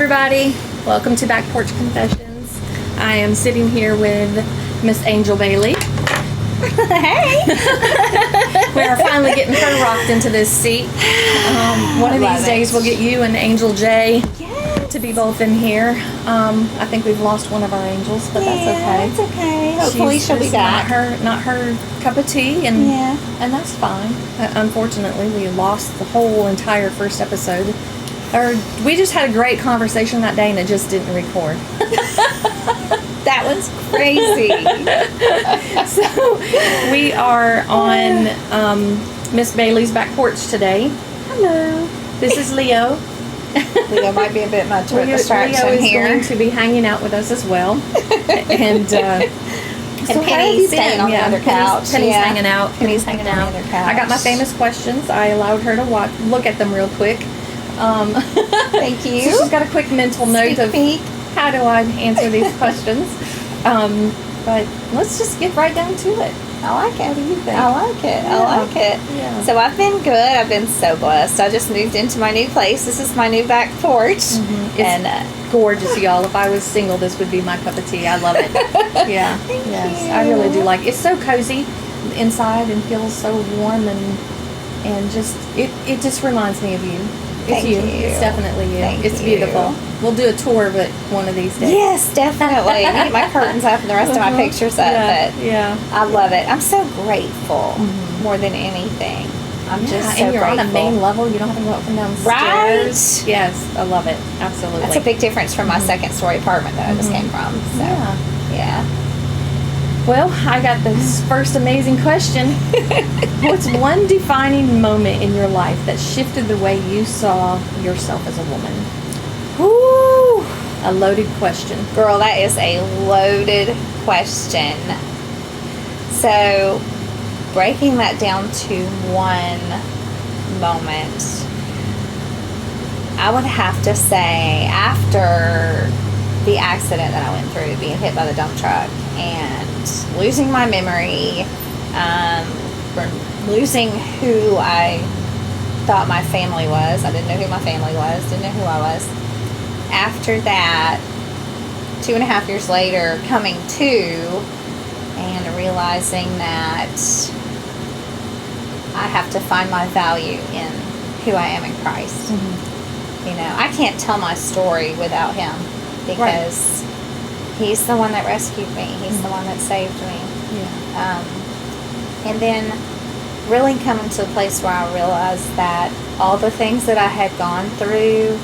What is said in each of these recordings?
everybody. Welcome to Back Porch Confessions. I am sitting here with Miss Angel Bailey. Hey! We are finally getting her rocked into this seat. One of these days we'll get you and Angel J to be both in here. I think we've lost one of our angels, but that's okay. It's okay. Hopefully she'll be back. Not her cup of tea, and that's fine. Unfortunately, we lost the whole entire first episode. We just had a great conversation that day, and it just didn't record. That was crazy. So we are on Miss Bailey's back porch today. Hello. This is Leo. Leo might be a bit much of a distraction Leo is here. going to be hanging out with us as well. And so Penny's staying on the other couch. Penny's hanging out. Penny's hanging out on the other couch. I got my famous questions. I allowed her to look at them real quick. Thank you. So she's got a quick mental note of how do I answer these questions. But let's just get right down to it. I like it. What do you think? I like it. Yeah. I like it. Yeah. So I've been good. I've been so blessed. I just moved into my new place. This is my new back porch. Mm-hmm. And gorgeous, y'all. If I was single, this would be my cup of tea. I love it. Yeah. Thank you. I really do like it. It's so cozy inside and feels so warm and just it just reminds me of you. It's you. It's definitely you. It's beautiful. We'll do a tour of it one of these days. Yes, definitely. I need my curtains up and the rest of my pictures up. Yeah. But I love it. I'm so grateful more than anything. I'm just so and you're grateful. on a main level. You don't have to go up and down Right? stairs. Yes, I love it. Absolutely. That's a big difference from my second story apartment that I just came from. So, yeah. Well, I got this first amazing question. What's one defining moment in your life that shifted the way you saw yourself as a woman? Woo! A loaded question. Girl, that is a loaded question. So, breaking that down to one moment, I would have to say after the accident that I went through, being hit by the dump truck and losing my memory, losing who I thought my family was. I didn't know who my family was, didn't know who I was. After that, 2.5 years later, coming to and realizing that I have to find my value in who I am in Christ. You know, I can't tell my story without him because he's the one that rescued me. He's the one that saved me. And then really coming to a place where I realized that all the things that I had gone through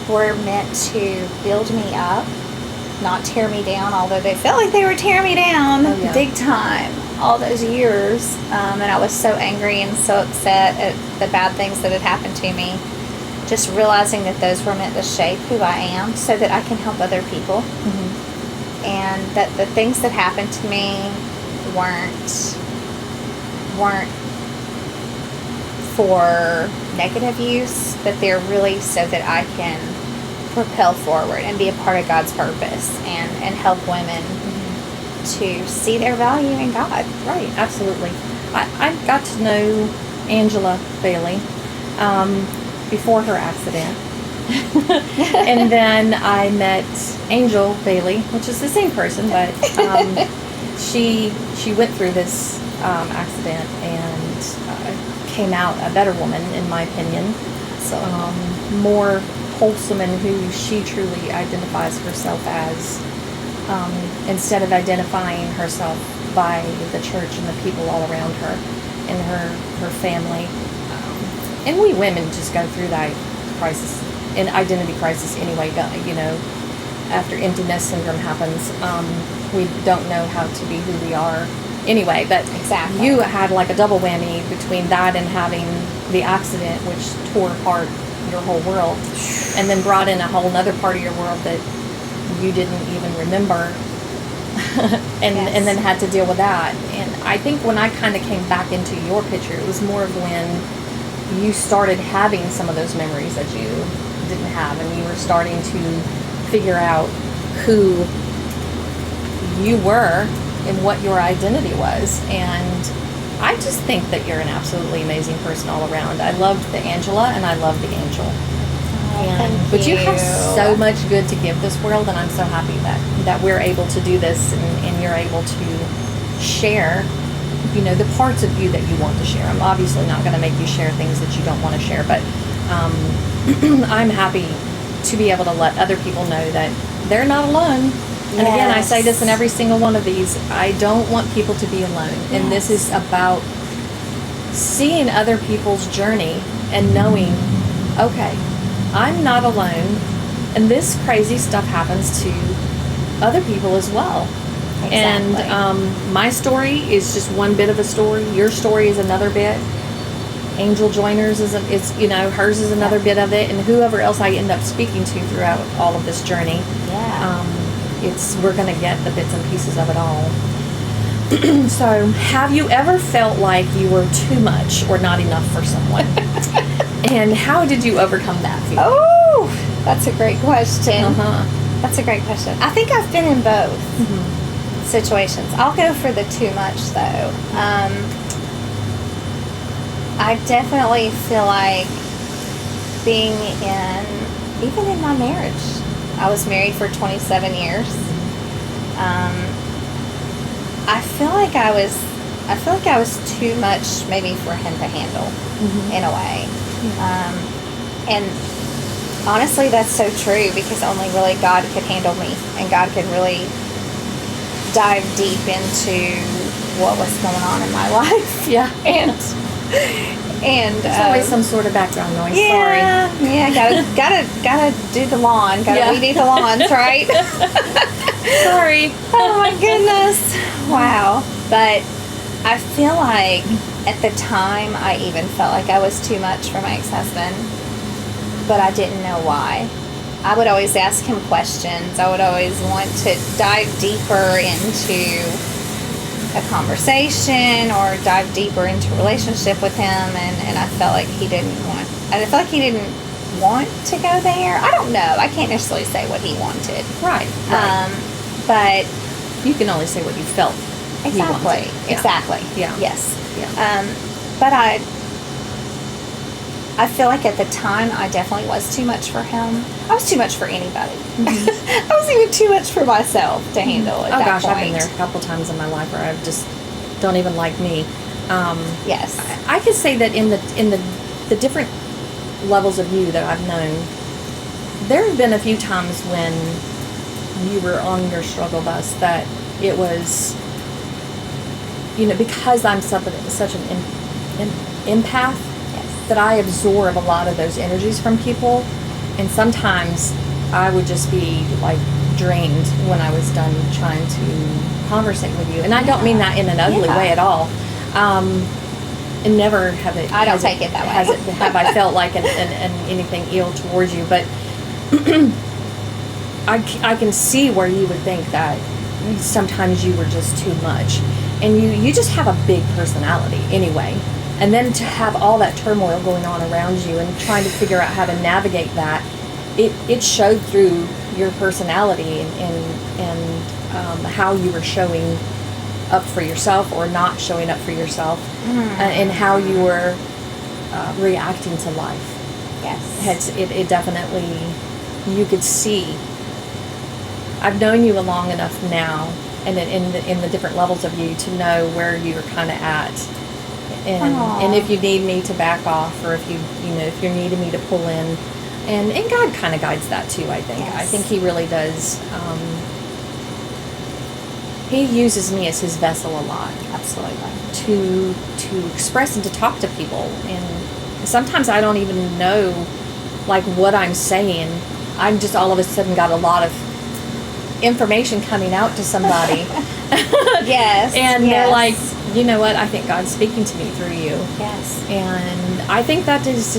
were meant to build me up, not tear me down, although they felt like they were tearing me down big time all those years. And I was so angry and so upset at the bad things that had happened to me. Just realizing that those were meant to shape who I am so that I can help other people. And that the things that happened to me weren't for negative use, but they're really so that I can propel forward and be a part of God's purpose and help women to see their value in God. Right, absolutely. I got to know Angela Bailey before her accident. And then I met Angel Bailey, which is the same person, but she went through this accident and came out a better woman, in my opinion. So more wholesome in who she truly identifies herself as, instead of identifying herself by the church and the people all around her and her family. And we women just go through that crisis, an identity crisis anyway, you know, after empty nest syndrome happens. We don't know how to be who we are anyway, but you had like a double whammy between that and having the accident, which tore apart your whole world, and then brought in a whole other part of your world that you didn't even remember, and then had to deal with that. And I think when I kind of came back into your picture, it was more of when you started having some of those memories that you didn't have, and you were starting to figure out who you were and what your identity was. And I just think that you're an absolutely amazing person all around. I loved the Angela and I love the Angel. But you have you. so much good to give this world, and I'm so happy that we're able to do this, and you're able to share, the parts of you that you want to share. I'm obviously not going to make you share things that you don't want to share, but I'm happy to be able to let other people know that they're not alone. And again, I say this in every single one of these, I don't want people to be alone. And this is about seeing other people's journey and knowing, okay, I'm not alone, and this crazy stuff happens to other people as well. Exactly. And my story is just one bit of a story. Your story is another bit. Angel Joiners is hers is another bit of it, and whoever else I end up speaking to throughout all of this journey. We're going to get the bits and pieces of it all. So, have you ever felt like you were too much or not enough for someone? And how did you overcome that feeling? Oh, that's a great question. Uh-huh. That's a great question. I think I've been in both situations. I'll go for the too much, though. I definitely feel like being even in my marriage. I was married for 27 years. I feel like I was too much maybe for him to handle in a way. And honestly, that's so true, because only really God could handle me, and God could really dive deep into what was going on in my life. Yeah. And there's always some sort of background noise. Yeah, Sorry. Yeah, gotta do the lawn. We need the lawns, right? Sorry. Oh my goodness. Wow. But I feel like at the time I even felt like I was too much for my ex-husband, but I didn't know why. I would always ask him questions. I would always want to dive deeper into a conversation or dive deeper into a relationship with him, and I felt like he didn't want to go there. I don't know. I can't necessarily say what he wanted. Right. But you can only say what you felt. Exactly. Yeah. Exactly. Yeah. Yes. Yeah. But I feel like at the time I definitely was too much for him. I was too much for anybody. I was even too much for myself to handle at that point. I've been there a couple times in my life where I just don't even like me. Yes. I could say that in the different levels of you that I've known, there have been a few times when you were on your struggle bus that it was, because I'm such an empath, that I absorb a lot of those energies from people, and sometimes I would just be like drained when I was done trying to conversate with you, and I don't mean that in an ugly way at all. And never have it. I don't take it that way. Have I felt like an anything ill towards you? But I can see where you would think that sometimes you were just too much, and you just have a big personality anyway. And then to have all that turmoil going on around you and trying to figure out how to navigate that, it showed through your personality and how you were showing up for yourself or not showing up for yourself, and how you were reacting to life. Yes. It definitely, you could see. I've known you long enough now, and in the different levels of you, to know where you're kind of at. And if you need me to back off, or if if you're needing me to pull in, and God kind of guides that too. I think. Yes. I think He really does. He uses me as His vessel a lot. Absolutely. To express and to talk to people, and sometimes I don't even know like what I'm saying. I'm just all of a sudden got a lot of information coming out to somebody. Yes. And they're like, you know what, I think God's speaking to me through you. Yes. And I think that is,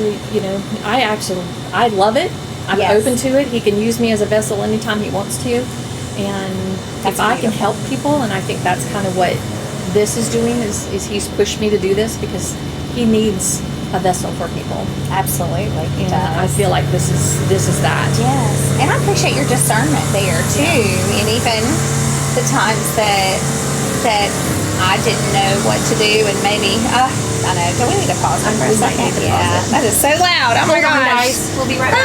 I love it. I'm open to it. He can use me as a vessel anytime He wants to. And if I can help people, and I think that's kind of what this is doing, is He's pushed me to do this because He needs a vessel for people. Absolutely. He And does. I feel like this is that. Yes. And I appreciate your discernment there too. And even the times that I didn't know what to do, and maybe I know. Do we need to pause for a second? Yeah. That is so loud. Oh my gosh. We'll be right back.